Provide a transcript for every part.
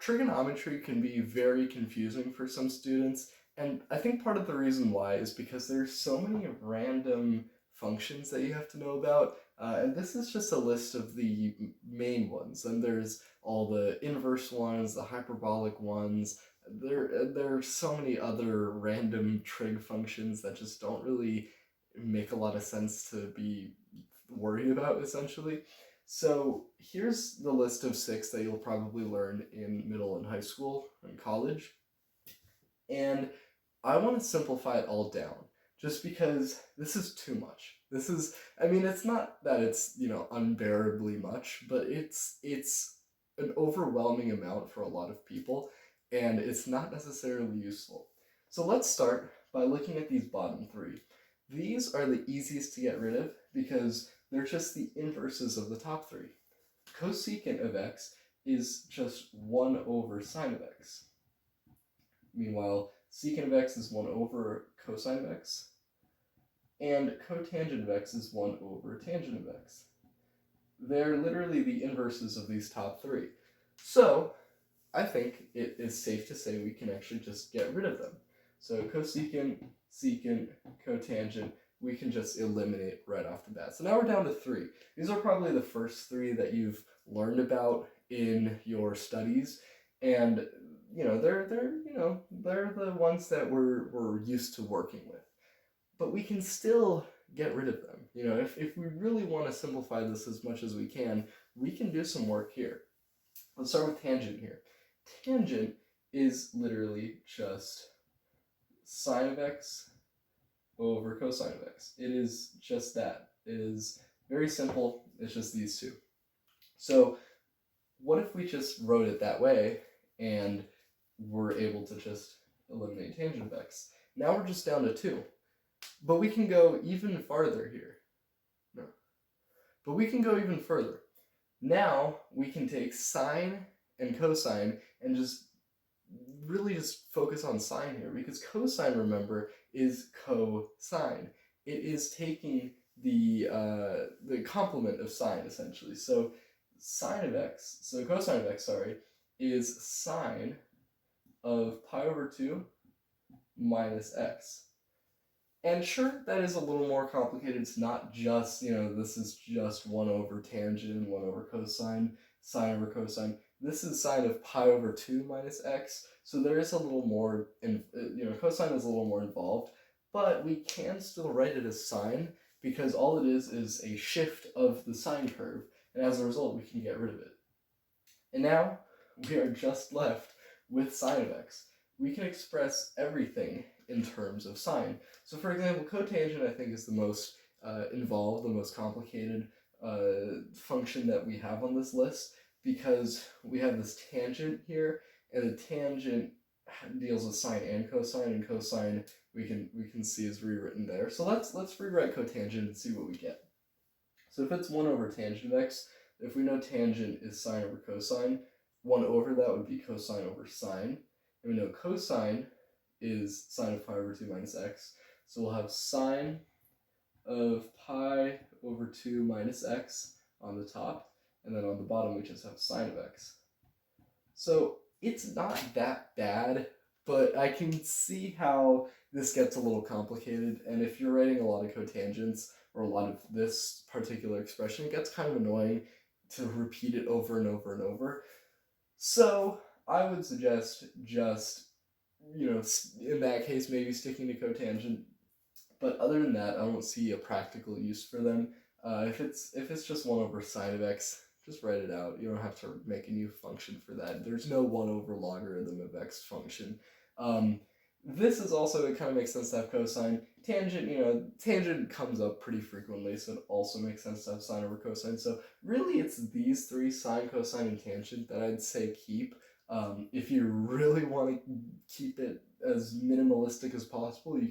Trigonometry can be very confusing for some students, and I think part of the reason why is because there's so many random functions that you have to know about, and this is just a list of the main ones, and there's all the inverse ones, the hyperbolic ones. There are so many other random trig functions that just don't really make a lot of sense to be worried about, essentially. So here's the list of 6 that you'll probably learn in middle and high school and college. And I want to simplify it all down just because this is too much. This is, I mean, it's not that it's, unbearably much, but it's an overwhelming amount for a lot of people, and it's not necessarily useful. So let's start by looking at these bottom 3. These are the easiest to get rid of because they're just the inverses of the top 3. Cosecant of x is just 1 over sine of x. Meanwhile, secant of x is 1 over cosine of x, and cotangent of x is 1 over tangent of x. They're literally the inverses of these top 3. So I think it is safe to say we can actually just get rid of them. So cosecant, secant, cotangent, we can just eliminate right off the bat. So now we're down to 3. These are probably the first 3 that you've learned about in your studies, and they're the ones that we're used to working with. But we can still get rid of them. If we really want to simplify this as much as we can do some work here. Let's start with tangent here. Tangent is literally just sine of x over cosine of x. It is just that. It is very simple. It's just these 2. So what if we just wrote it that way and we're able to just eliminate tangent of x? Now we're just down to 2. But we can go even farther here. No. But we can go even further. Now we can take sine and cosine and just focus on sine here, because cosine, remember, is cosine. It is taking the complement of sine, essentially. So cosine of x, is sine of pi over 2 minus x. And sure, that is a little more complicated. It's not just, this is just 1 over tangent, 1 over cosine, sine over cosine. This is sine of pi over 2 minus x, so there is a little more, cosine is a little more involved, but we can still write it as sine because all it is a shift of the sine curve, and as a result, we can get rid of it. And now, we are just left with sine of x. We can express everything in terms of sine. So for example, cotangent I think is the most involved, the most complicated function that we have on this list, because we have this tangent here, and the tangent deals with sine and cosine we can see is rewritten there. So let's rewrite cotangent and see what we get. So if it's 1 over tangent of x, if we know tangent is sine over cosine, 1 over that would be cosine over sine. And we know cosine is sine of pi over 2 minus x. So we'll have sine of pi over 2 minus x on the top, and then on the bottom we just have sine of x. So it's not that bad, but I can see how this gets a little complicated, and if you're writing a lot of cotangents or a lot of this particular expression, it gets kind of annoying to repeat it over and over and over. So I would suggest just, in that case, maybe sticking to cotangent. But other than that, I don't see a practical use for them. If it's just 1 over sine of x, just write it out. You don't have to make a new function for that. There's no 1 over logarithm of x function. This is also, it kind of makes sense to have cosine. Tangent, tangent comes up pretty frequently, so it also makes sense to have sine over cosine. So really it's these 3, sine, cosine, and tangent, that I'd say keep. If you really want to keep it as minimalistic as possible, you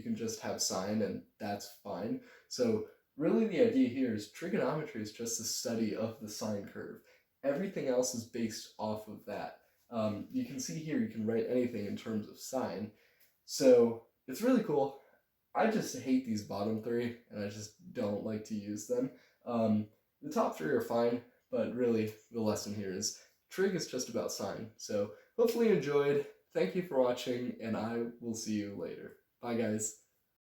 can just have sine, and that's fine. So really the idea here is trigonometry is just a study of the sine curve. Everything else is based off of that. You can see here you can write anything in terms of sine. So it's really cool. I just hate these bottom 3, and I just don't like to use them. The top 3 are fine, but really the lesson here is trig is just about sine. So hopefully you enjoyed. Thank you for watching, and I will see you later. Bye, guys.